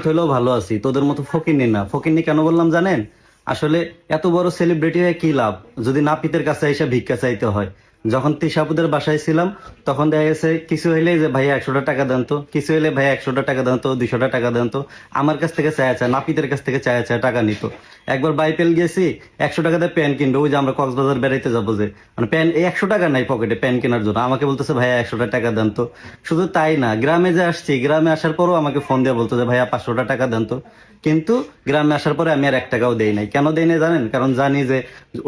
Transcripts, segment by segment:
হইলেও ভালো আছি, তোদের মতো ফকিন্নি না। ফকিন্নি কেন বললাম জানেন? আসলে এত বড় সেলিব্রিটি হয়ে কি লাভ যদি নাপিতের কাছে এসে ভিক্ষা চাইতে হয়। যখন তিশাপুদের বাসায় ছিলাম তখন দেখা গেছে কিছু হইলে যে ভাই 100টা টাকা দেন তো, কিছু হইলে ভাই 100টা টাকা দেন তো, 200টা টাকা দেন তো, আমার কাছ থেকে চায়া চায়, নাপিতের কাছ থেকে চায়া চায় টাকা নিত। একবার বাইপেল গেছি, 100 টাকা দিয়ে প্যান কিনবো, ওই যে আমরা কক্সবাজার বেড়াইতে যাবো যে, মানে প্যান এই 100 টাকা নাই পকেটে প্যান কেনার জন্য, আমাকে বলতেছে ভাইয়া 100টা টাকা দেন তো। শুধু তাই না, গ্রামে যে আসছি, গ্রামে আসার পরও আমাকে ফোন দিয়ে বলতো যে ভাইয়া 500টা টাকা দেন তো। কিন্তু গ্রামে আসার পরে আমি আর 1 টাকাও দেই নাই। কেন দেই নাই জানেন? কারণ জানি যে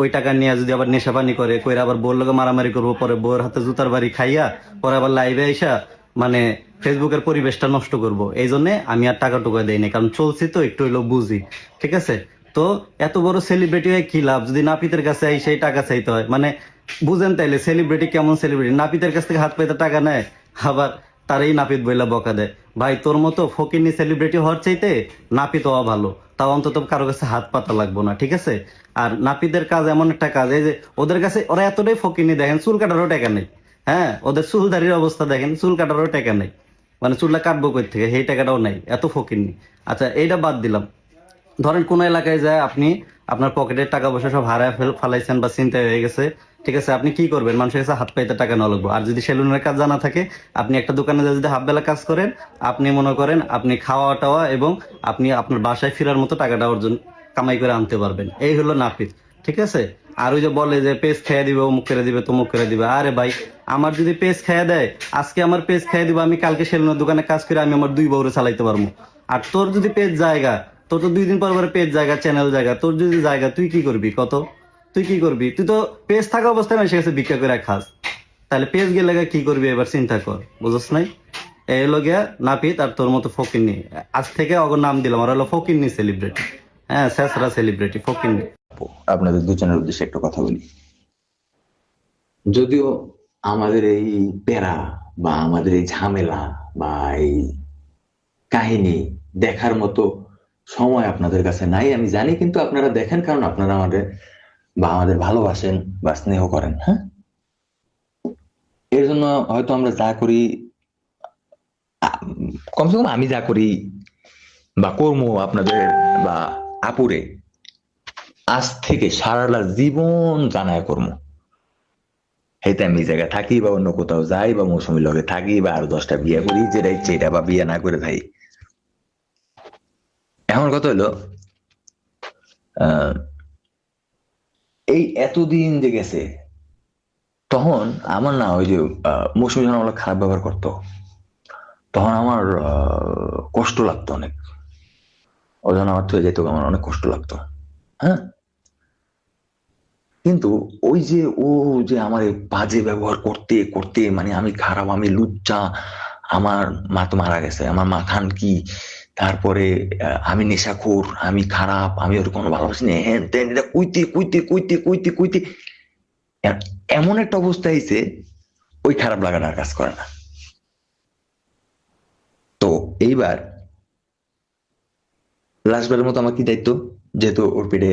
ওই টাকা নিয়ে যদি আবার নেশাপানি করে কইরা আবার বউর লগে মারামারি করবো, পরে বউর হাতে জুতার বাড়ি খাইয়া পরে আবার লাইভে আইসা মানে ফেসবুকের পরিবেশটা নষ্ট করব। এই জন্য আমি আর টাকা টুকা দেই নাই, কারণ চলছি তো একটু হইলেও বুঝি। ঠিক আছে? তো এত বড় সেলিব্রিটি হয়ে কি লাভ যদি নাপিতের কাছে এই সেই টাকা চাইতে হয়? মানে বুঝেন তাইলে সেলিব্রিটি কেমন সেলিব্রিটি, নাপিতের কাছ থেকে হাত পাইতে টাকা নেয়, আবার তারই নাপিত বইলা বকা দেয়। ভাই তোর মতো ফকিন্নি সেলিব্রিটি হওয়ার চাইতে নাপিত হওয়া ভালো, তাও অন্তত কারো কাছে হাত পাতা লাগবো না। ঠিক আছে? আর নাপিতের কাজ এমন একটা কাজ, এই যে ওদের কাছে ওরা এতটাই ফকিন্নি, দেখেন চুল কাটারও টাকা নেই। হ্যাঁ, ওদের চুলদারির অবস্থা দেখেন, চুল কাটারও টাকা নেই। মানে চুলটা কাটবো কই থেকে, সেই টাকাটাও নাই, এত ফকিন্নি। আচ্ছা এইটা বাদ দিলাম, ধরেন কোন এলাকায় যায় আপনি, আপনার পকেটের টাকা পয়সা সব হারায় ফালাইছেন বা চিন্তা হয়ে গেছে। ঠিক আছে, আপনি কি করবেন? মানুষের কাছে হাত পাইতে টাকা না লাগবো। আর যদি সেলুনের কাজ জানা থাকে, আপনি একটা দোকানে যদি হাফ বেলা কাজ করেন, আপনি মনে করেন আপনি খাওয়া টাওয়া এবং আপনি আপনার বাসায় ফেরার মতো টাকাটা অর্জন কামাই করে আনতে পারবেন। এই হলো নাপিত। ঠিক আছে? আর ওই যে বলে যে পেজ খেয়ে দিবে, অমুক করে দিবে, তমুক করে দিবে, আরে ভাই আমার যদি পেজ খেয়ে দেয়, আজকে আমার পেজ খেয়ে দিবে, আমি কালকে সেলুনের দোকানে কাজ করে আমি আমার 2 বউরে চালাইতে পারবো। আর তোর যদি পেজ জায়গা, তোর তো 2 দিন পর পরে পেজ জায়গা, চ্যানেল জায়গা, তোর যদি জায়গা, তুই কি করবি কত? তুই কি করবি? তুই তো পেজ থাকা অবস্থায় মানুষের কাছে ভিক্ষা করে খাস। তাহলে পেজ গেলে কি করবি এবার চিন্তা কর, বুঝছ নাই? এই হলো গিয়া নাপিত আর তোর মতো ফকিন্নি। আজ থেকে অগর নাম দিলাম, আর হলো ফকিন্নি সেলিব্রিটি। হ্যাঁ, শেষরা সেলিব্রিটি, ফকিন্নি। আপনাদের দুজনের উদ্দেশ্যে একটা কথা বলি। যদিও আমাদের এই প্যারা বা আমাদের এই ঝামেলা বা এই কাহিনী দেখার মতো সময় আপনাদের কাছে নাই আমি জানি, কিন্তু আপনারা দেখেন কারণ আপনারা আমাদের বা আমাদের ভালোবাসেন বা স্নেহ করেন। হ্যাঁ, এর জন্য হয়তো আমরা যা করি, কমসে কম আমি যা করি বা কর্ম আপনাদের বা আপুরে আজ থেকে সারাটা জীবন জানায় কর্ম। হেতে আমি এই জায়গায় থাকি বা অন্য কোথাও যাই বা মৌসুমীর লগে থাকি বা আরো 10টা বিয়ে করি, যেটা ইচ্ছে এটা, বা বিয়ে না করে থাকি। এখন কথা হলো, আহ এই এতদিন যে গেছে, তখন আমার না ওই যে মৌসুমী যখন আমার খারাপ ব্যবহার করতো, তখন আমার কষ্ট লাগতো অনেক। ও যখন আমার থেকে যেত আমার অনেক কষ্ট লাগতো। হ্যাঁ, কিন্তু ওই যে ও যে আমার এই বাজে ব্যবহার করতে করতে, মানে আমি খারাপ, আমি লুচ্চা, আমার মা তো মারা গেছে, আমার মা খান কি, তারপরে আমি নেশাখোর, আমি খারাপ, আমি ওর কোনো ভালোবাসি না, হ্যান ত্যান, এটা কইতে কইতে কইতে কইতে কইতে এমন একটা অবস্থা হয়েছে, ওই খারাপ লাগাটা আর কাজ করে না। তো এইবার লাস্টবারের মতো আমার কি দায়িত্ব, যেহেতু ওর পেটে